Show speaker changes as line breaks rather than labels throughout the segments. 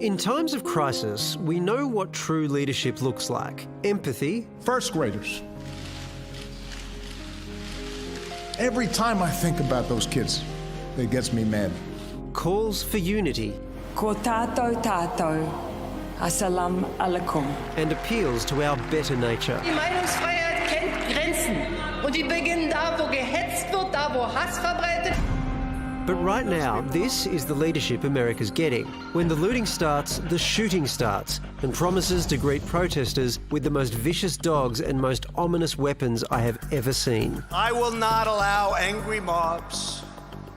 In times of crisis, we know what true leadership looks like. Empathy.
First graders. Every time I think about those kids, it gets me mad.
Calls for unity.
Ko tātou tātou. Assalamu alaikum.
And appeals to our better nature.
Die Meinungsfreiheit kennt Grenzen. Und die beginnen da, wo gehetzt wird, da, wo Hass verbreitet.
But right now, this is the leadership America's getting. When the looting starts, the shooting starts, and promises to greet protesters with the most vicious dogs and most ominous weapons I have ever seen.
I will not allow angry mobs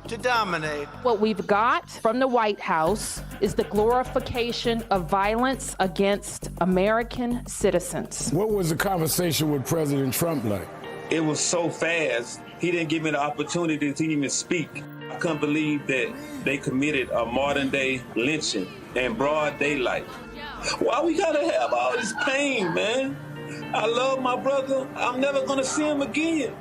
to dominate.
What we've got from the White House is the glorification of violence against American citizens.
What was the conversation with President Trump like?
It was so fast, he didn't give me the opportunity to even speak. I couldn't believe that they committed a modern-day lynching in broad daylight. Why we gotta have all this pain, man? I love my brother. I'm never gonna see him again.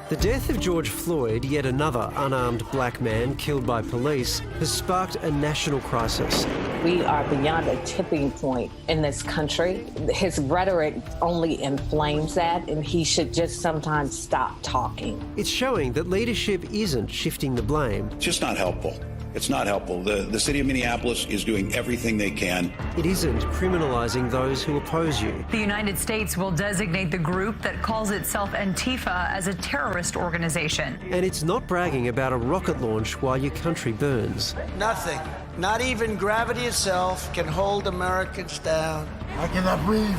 The death of George Floyd, yet another unarmed black man killed by police, has sparked a national crisis.
We are beyond a tipping point in this country. His rhetoric only inflames that, and he should just sometimes stop talking.
It's showing that leadership isn't shifting the blame.
It's just not helpful. It's not helpful. The city of Minneapolis is doing everything they can.
It isn't criminalising those who oppose you.
The United States will designate the group that calls itself Antifa as a terrorist organization.
And it's not bragging about a rocket launch while your country burns.
Nothing, not even gravity itself, can hold Americans down.
I cannot breathe.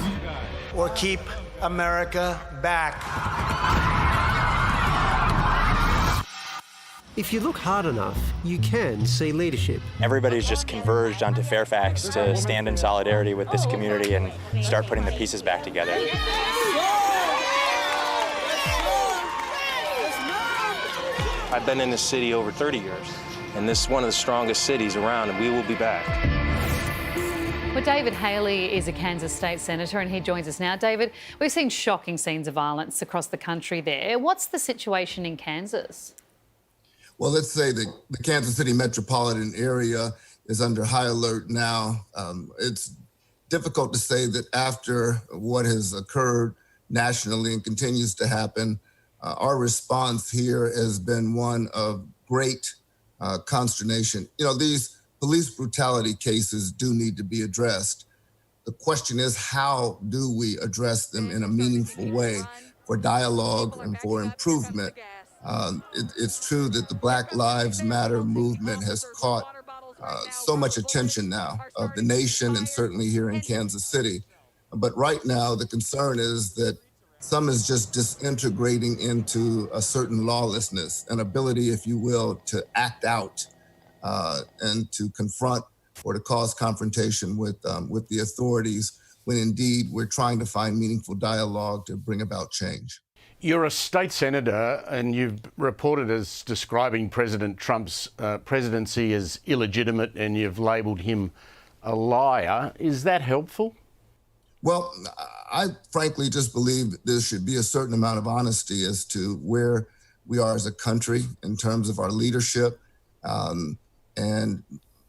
Or keep America back.
If you look hard enough, you can see leadership.
Everybody's just converged onto Fairfax to stand in solidarity with this community and start putting the pieces back together.
I've been in this city over 30 years, and this is one of the strongest cities around, and we will be back.
Well, David Haley is a Kansas State Senator and he joins us now. David, we've seen shocking scenes of violence across the country there. What's the situation in Kansas?
Well, let's say the Kansas City metropolitan area is under high alert now. It's difficult to say that after what has occurred nationally and continues to happen, our response here has been one of great consternation. You know, these police brutality cases do need to be addressed. The question is, how do we address them in a meaningful way for dialogue and for improvement? It's true that the Black Lives Matter movement has caught so much attention now of the nation and certainly here in Kansas City. But right now, the concern is that some is just disintegrating into a certain lawlessness, an ability, if you will, to act out and to confront or to cause confrontation with the authorities when indeed we're trying to find meaningful dialogue to bring about change.
You're a state senator and you've reported as describing President Trump's presidency as illegitimate and you've labelled him a liar. Is that helpful?
Well, I frankly just believe there should be a certain amount of honesty as to where we are as a country in terms of our leadership. And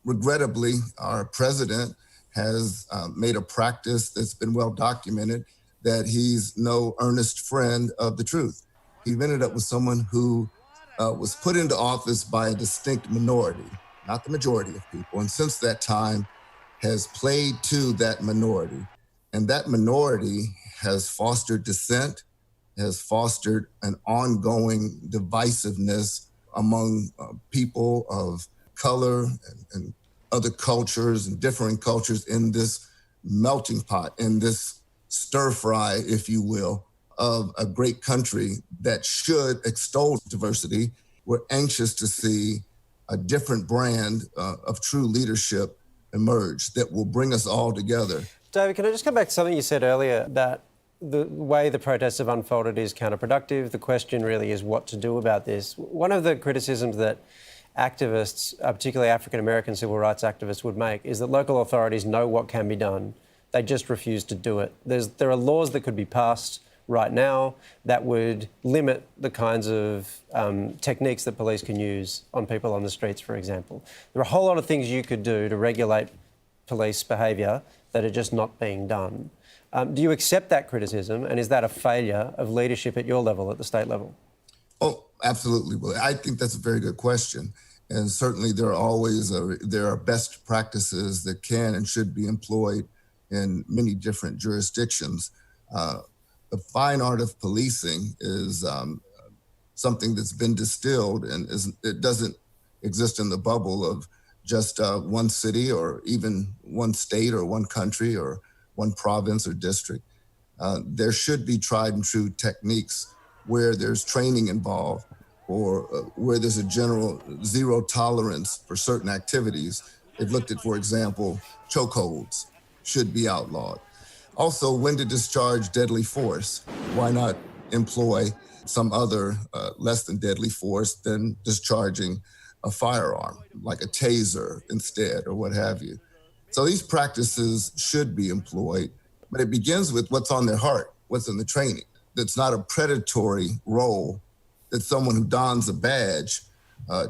regrettably, our president has made a practice that's been well documented that he's no earnest friend of the truth. He ended up with someone who was put into office by a distinct minority, not the majority of people, and since that time has played to that minority. And that minority has fostered dissent, has fostered an ongoing divisiveness among people of color and other cultures and differing cultures in this melting pot, in this stir fry, if you will, of a great country that should extol diversity. We're anxious to see a different brand of true leadership emerge that will bring us all together.
David, can I just come back to something you said earlier, that the way the protests have unfolded is counterproductive. The question really is what to do about this. One of the criticisms that activists, particularly African-American civil rights activists, would make is that local authorities know what can be done. They just refuse to do it. There are laws that could be passed right now that would limit the kinds of techniques that police can use on people on the streets, for example. There are a whole lot of things you could do to regulate police behaviour that are just not being done. Do you accept that criticism, and is that a failure of leadership at your level, at the state level?
Oh, absolutely. Well, I think that's a very good question. And certainly there are best practices that can and should be employed in many different jurisdictions. The fine art of policing is something that's been distilled, and it doesn't exist in the bubble of just one city or even one state or one country or one province or district. There should be tried and true techniques where there's training involved, or where there's a general zero tolerance for certain activities. They've looked at, for example, chokeholds should be outlawed. Also, when to discharge deadly force. Why not employ some other less than deadly force than discharging a firearm, like a taser instead, or what have you. So these practices should be employed, but it begins with what's on their heart, what's in the training. That's not a predatory role that someone who dons a badge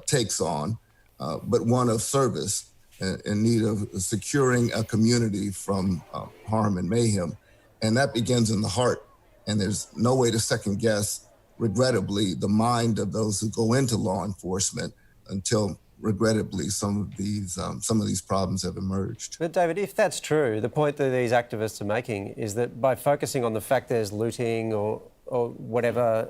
takes on, but one of service in need of securing a community from harm and mayhem. And that begins in the heart. And there's no way to second guess, regrettably, the mind of those who go into law enforcement until, regrettably, some of these problems have emerged.
But David, if that's true, the point that these activists are making is that by focusing on the fact there's looting or whatever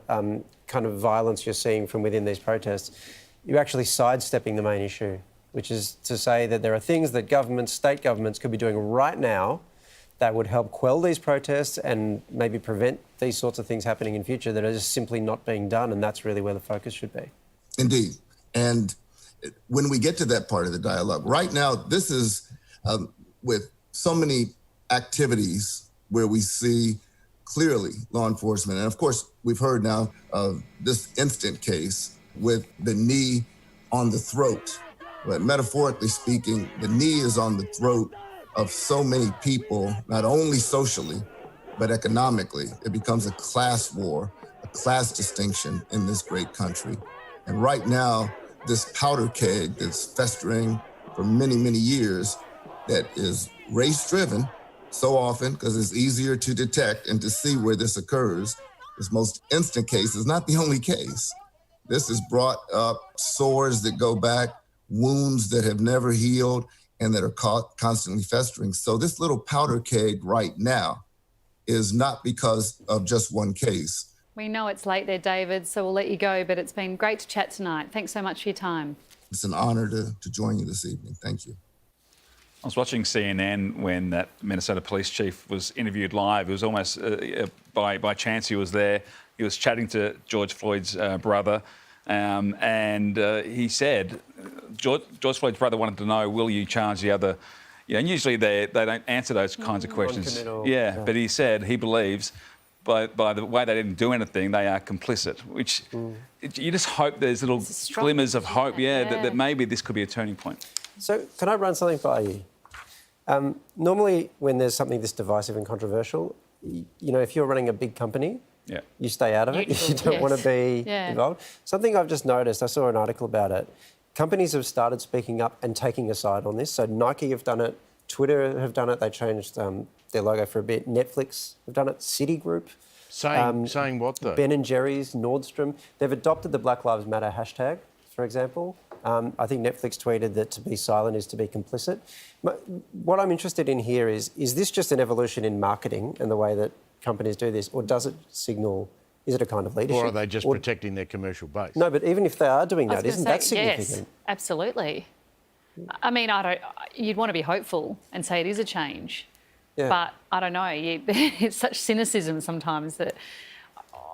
kind of violence you're seeing from within these protests, you're actually sidestepping the main issue, which is to say that there are things that governments, state governments, could be doing right now that would help quell these protests and maybe prevent these sorts of things happening in future that are just simply not being done, and that's really where the focus should be.
Indeed. And when we get to that part of the dialogue, right now, this is with so many activities where we see clearly law enforcement. And of course, we've heard now of this instant case with the knee on the throat. But metaphorically speaking, the knee is on the throat of so many people, not only socially, but economically. It becomes a class war, a class distinction in this great country. And right now, this powder keg that's festering for many, many years, that is race-driven so often because it's easier to detect and to see where this occurs. This most instant case is not the only case. This has brought up sores that go back, wounds that have never healed, and that are constantly festering. So this little powder keg right now is not because of just one case.
We know it's late there, David, so we'll let you go, but it's been great to chat tonight. Thanks so much for your time.
It's an honor to join you this evening. Thank you.
I was watching CNN when that Minnesota police chief was interviewed live. It was almost by chance he was there. He was chatting to George Floyd's brother, and he said, George Floyd's brother wanted to know, will you charge the other? You know, and usually they don't answer those kinds of questions. Yeah, but he said he believes by the way they didn't do anything, they are complicit, which you just hope there's little glimmers of hope, that maybe this could be a turning point.
So can I run something by you? Normally, when there's something this divisive and controversial, you know, if you're running a big company, you stay out of it. You don't want to be involved. Something I've just noticed, I saw an article about it. Companies have started speaking up and taking a side on this. So Nike have done it, Twitter have done it. They changed their logo for a bit. Netflix have done it. Citigroup.
Saying what, though?
Ben & Jerry's, Nordstrom. They've adopted the Black Lives Matter hashtag, for example. I think Netflix tweeted that to be silent is to be complicit. What I'm interested in here is this just an evolution in marketing and the way that companies do this, or does it signal, is it a kind of leadership?
Or are they just protecting their commercial base?
No, but even if they are doing that, isn't that significant?
Yes, absolutely. I mean, you'd want to be hopeful and say it is a change. Yeah. But I don't know, it's such cynicism sometimes that,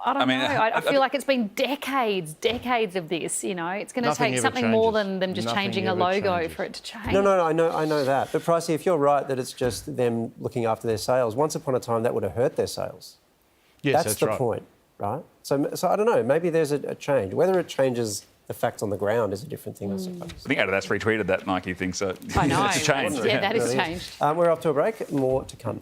I don't know. I feel like it's been decades of this, you know. It's going to take something more than them just changing a logo for it to change.
No, I know that. But Pricey, if you're right that it's just them looking after their sales, once upon a time that would have hurt their sales.
Yes,
that's the point, right? So I don't know, maybe there's a change. Whether it changes the facts on the ground is a different thing, I suppose.
I think Ada, that's retweeted that Nike thing, so
I know.
it's a change.
Yeah, that is changed.
We're off to a break. More to come.